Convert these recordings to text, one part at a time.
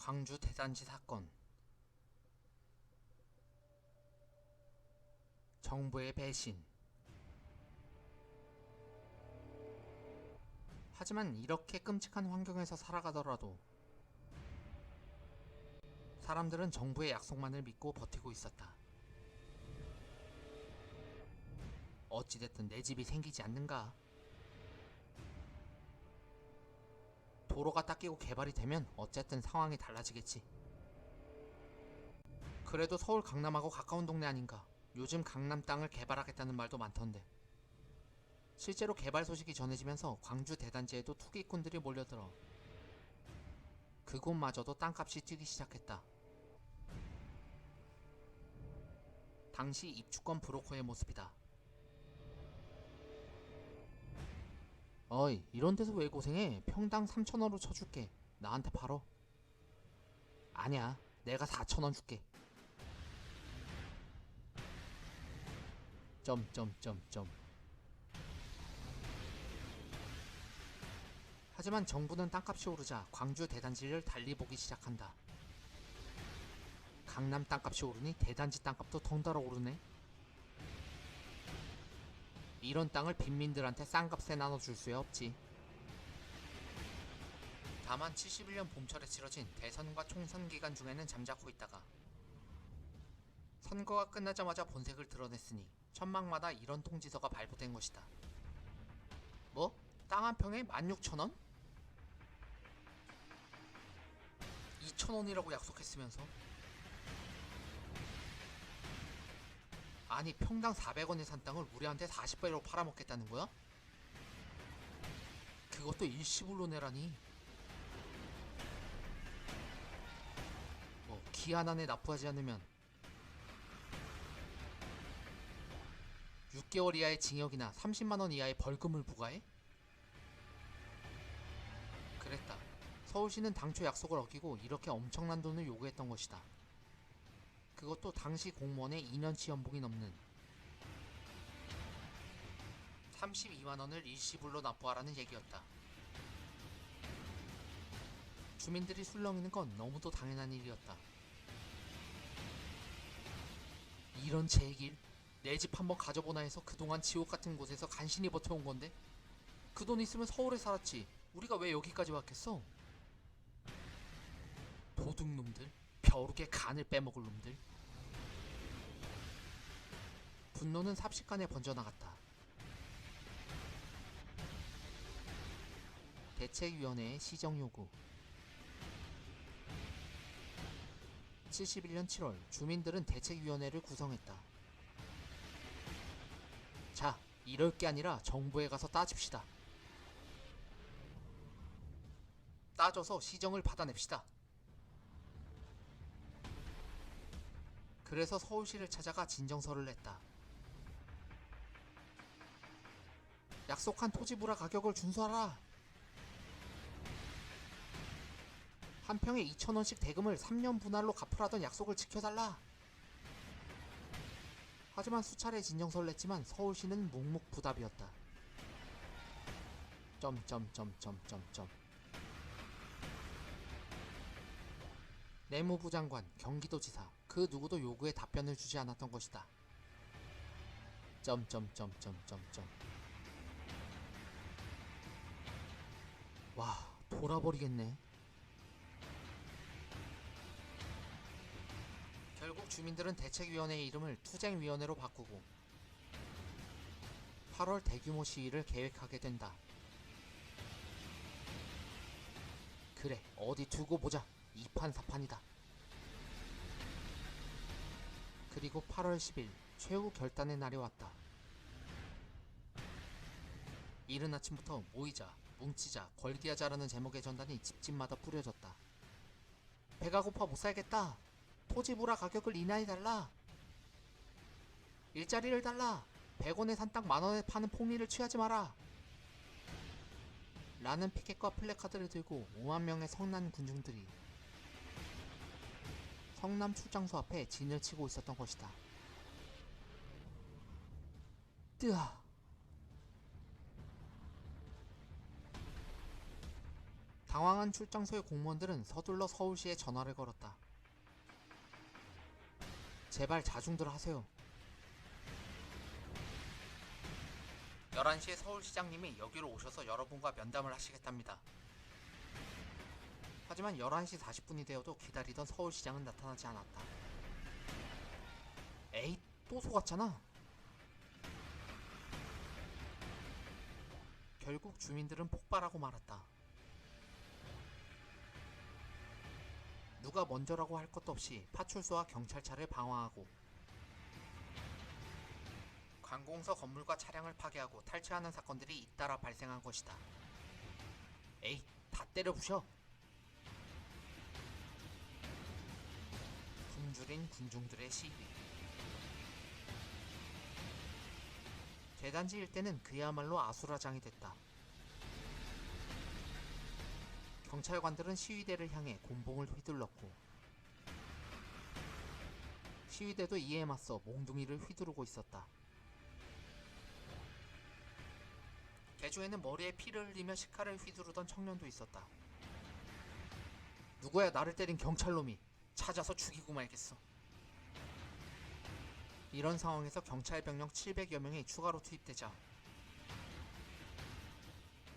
광주 대단지 사건. 정부의 배신. 하지만 이렇게 끔찍한 환경에서 살아가더라도 사람들은 정부의 약속만을 믿고 버티고 있었다. 어찌됐든 내 집이 생기지 않는가? 도로가 닦이고 개발이 되면 어쨌든 상황이 달라지겠지. 그래도 서울 강남하고 가까운 동네 아닌가? 요즘 강남 땅을 개발하겠다는 말도 많던데. 실제로 개발 소식이 전해지면서 광주 대단지에도 투기꾼들이 몰려들어 그곳마저도 땅값이 뛰기 시작했다. 당시 입주권 브로커의 모습이다. 어이, 이런 데서 왜 고생해? 평당 3,000원으로 쳐줄게. 나한테 팔어. 아니야, 내가 4,000원 줄게. 점점점점. 하지만 정부는 땅값이 오르자 광주 대단지를 달리 보기 시작한다. 강남 땅값이 오르니 대단지 땅값도 덩달아 오르네. 이런 땅을 빈민들한테 싼 값에 나눠줄 수야 없지. 다만 71년 봄철에 치러진 대선과 총선 기간 중에는 잠자코 있다가 선거가 끝나자마자 본색을 드러냈으니 천막마다 이런 통지서가 발부된 것이다. 뭐? 땅 한 평에 16,000원? 2,000원이라고 약속했으면서? 아니, 평당 400원에 산 땅을 우리한테 40배로 팔아먹겠다는 거야? 그것도 일시불로 내라니. 뭐 기한 안에 납부하지 않으면 6개월 이하의 징역이나 30만원 이하의 벌금을 부과해? 그랬다. 서울시는 당초 약속을 어기고 이렇게 엄청난 돈을 요구했던 것이다. 그것도 당시 공무원의 2년치 연봉이 넘는 32만원을 일시불로 납부하라는 얘기였다. 주민들이 술렁이는 건 너무도 당연한 일이었다. 이런 제길, 내 집 한번 가져보나 해서 그동안 지옥같은 곳에서 간신히 버텨온 건데 그 돈 있으면 서울에 살았지. 우리가 왜 여기까지 왔겠어? 도둑놈들, 벼룩의 간을 빼먹을 놈들. 분노는 삽시간에 번져나갔다. 대책위원회의 시정요구. 71년 7월 주민들은 대책위원회를 구성했다. 자, 이럴 게 아니라 정부에 가서 따집시다. 따져서 시정을 받아냅시다. 그래서 서울시를 찾아가 진정서를 냈다. 약속한 토지불화 가격을 준수하라. 한 평에 2,000원씩 대금을 3년 분할로 갚으라던 약속을 지켜달라. 하지만 수차례 진정서를 냈지만 서울시는 묵묵부답이었다. 점점점점점점. 내무부 장관, 경기도지사, 그 누구도 요구에 답변을 주지 않았던 것이다. 점점점점점점. 와, 돌아버리겠네. 결국 주민들은 대책위원회의 이름을 투쟁위원회로 바꾸고 8월 대규모 시위를 계획하게 된다. 그래, 어디 두고 보자. 이판사판이다. 그리고 8월 10일 최후 결단의 날이 왔다. 이른 아침부터 모이자, 뭉치자, 걸기하자라는 제목의 전단이 집집마다 뿌려졌다. 배가 고파 못 살겠다. 토지불화 가격을 인하해달라. 일자리를 달라. 100원에 산 땅 만원에 파는 폭리를 취하지 마라. 라는 피켓과 플래카드를 들고 5만 명의 성난 군중들이 성남 출장소 앞에 진을 치고 있었던 것이다. 뜨아. 당황한 출장소의 공무원들은 서둘러 서울시에 전화를 걸었다. 제발 자중들 하세요. 11시에 서울시장님이 여기로 오셔서 여러분과 면담을 하시겠답니다. 하지만 11시 40분이 되어도 기다리던 서울시장은 나타나지 않았다. 에이, 또 속았잖아. 결국 주민들은 폭발하고 말았다. 누가 먼저라고 할 것도 없이 파출소와 경찰차를 방화하고 관공서 건물과 차량을 파괴하고 탈취하는 사건들이 잇따라 발생한 것이다. 에이, 다 때려 부셔. 굶주린 군중들의 시위. 대단지 일대는 그야말로 아수라장이 됐다. 경찰관들은 시위대를 향해 곤봉을 휘둘렀고 시위대도 이에 맞서 몽둥이를 휘두르고 있었다. 개주에는 머리에 피를 흘리며 시칼을 휘두르던 청년도 있었다. 누구야 나를 때린 경찰놈이. 찾아서 죽이고 말겠어. 이런 상황에서 경찰 병력 700여 명이 추가로 투입되자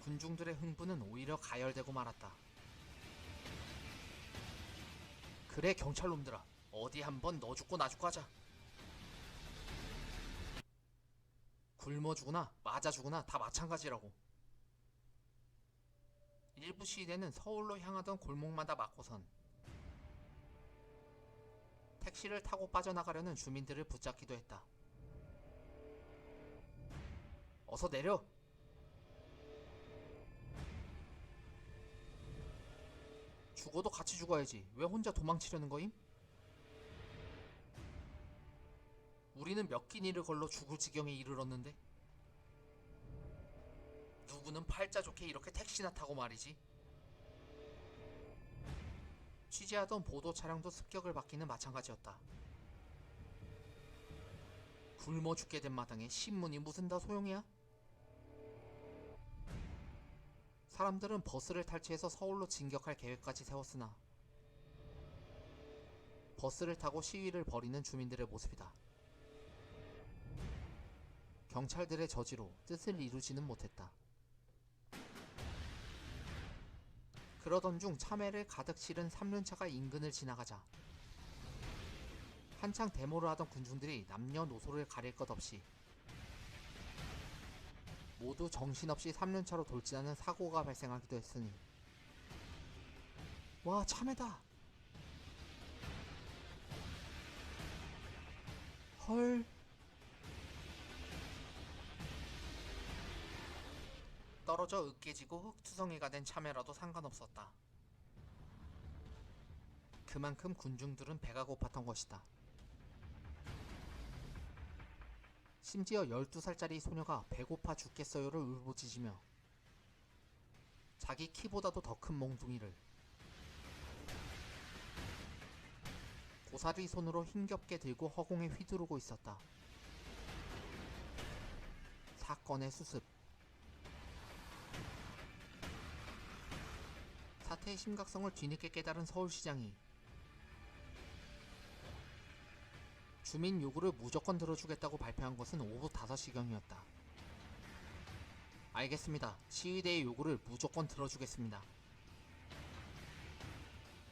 군중들의 흥분은 오히려 가열되고 말았다. 그래 경찰놈들아, 어디 한번 너 죽고 나 죽고 하자. 굶어 죽으나 맞아 죽으나 다 마찬가지라고. 일부 시위대는 서울로 향하던 골목마다 막고선 택시를 타고 빠져나가려는 주민들을 붙잡기도 했다. 어서 내려! 죽어도 같이 죽어야지. 왜 혼자 도망치려는 거임? 우리는 몇 끼니를 걸러 죽을 지경에 이르렀는데 누구는 팔자 좋게 이렇게 택시나 타고 말이지. 취재하던 보도 차량도 습격을 받기는 마찬가지였다. 굶어 죽게 된 마당에 신문이 무슨 다 소용이야? 사람들은 버스를 탈취해서 서울로 진격할 계획까지 세웠으나 버스를 타고 시위를 벌이는 주민들의 모습이다. 경찰들의 저지로 뜻을 이루지는 못했다. 그러던 중 참외를 가득 실은 3륜차가 인근을 지나가자 한창 데모를 하던 군중들이 남녀노소를 가릴 것 없이 모두 정신없이 3륜차로 돌진하는 사고가 발생하기도 했으니 와, 참외다! 헐. 떨어져 으깨지고 흙투성이가 된 참외라도 상관없었다. 그만큼 군중들은 배가 고팠던 것이다. 심지어 12살짜리 소녀가 배고파 죽겠어요를 울부짖으며 자기 키보다도 더 큰 몽둥이를 고사리 손으로 힘겹게 들고 허공에 휘두르고 있었다. 사건의 수습. 사태의 심각성을 뒤늦게 깨달은 서울시장이 주민 요구를 무조건 들어주겠다고 발표한 것은 오후 5시경이었다. 알겠습니다. 시위대의 요구를 무조건 들어주겠습니다.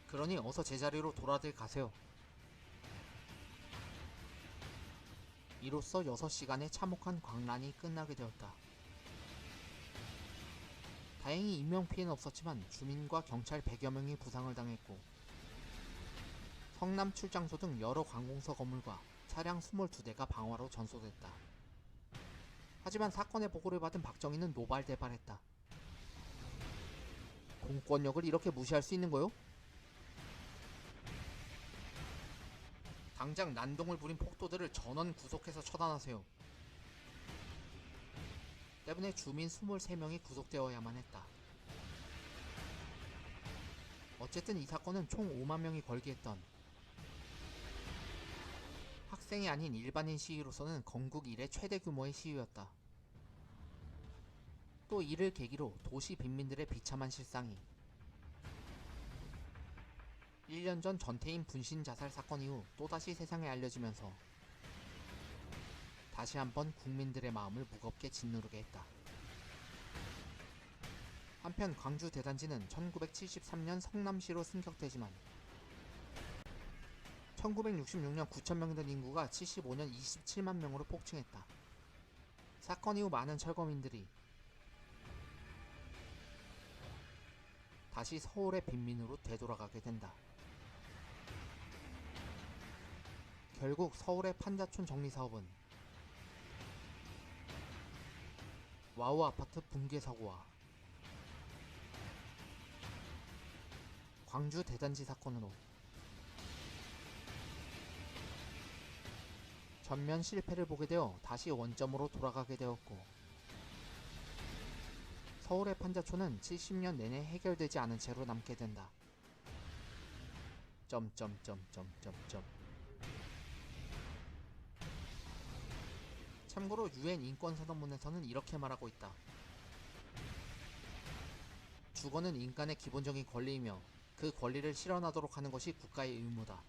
그러니 어서 제자리로 돌아들 가세요. 이로써 6시간의 참혹한 광란이 끝나게 되었다. 다행히 인명피해는 없었지만 주민과 경찰 100여 명이 부상을 당했고 성남 출장소 등 여러 관공서 건물과 차량 22대가 방화로 전소됐다. 하지만 사건의 보고를 받은 박정희는 노발대발했다. 공권력을 이렇게 무시할 수 있는 거요? 당장 난동을 부린 폭도들을 전원 구속해서 처단하세요. 때문에 주민 23명이 구속되어야만 했다. 어쨌든 이 사건은 총 5만 명이 걸기했던 학생이 아닌 일반인 시위로서는 건국 이래 최대 규모의 시위였다. 또 이를 계기로 도시 빈민들의 비참한 실상이 1년 전 전태인 분신 자살 사건 이후 또다시 세상에 알려지면서 다시 한번 국민들의 마음을 무겁게 짓누르게 했다. 한편 광주 대단지는 1973년 성남시로 승격되지만 1966년 9,000명 된 인구가 75년 27만 명으로 폭증했다. 사건 이후 많은 철거민들이 다시 서울의 빈민으로 되돌아가게 된다. 결국 서울의 판자촌 정리사업은 와우 아파트 붕괴 사고와 광주 대단지 사건으로 전면 실패를 보게 되어 다시 원점으로 돌아가게 되었고, 서울의 판자촌은 70년 내내 해결되지 않은 채로 남게 된다. 참고로 UN 인권선언문에서는 이렇게 말하고 있다. 주거는 인간의 기본적인 권리이며 그 권리를 실현하도록 하는 것이 국가의 의무다.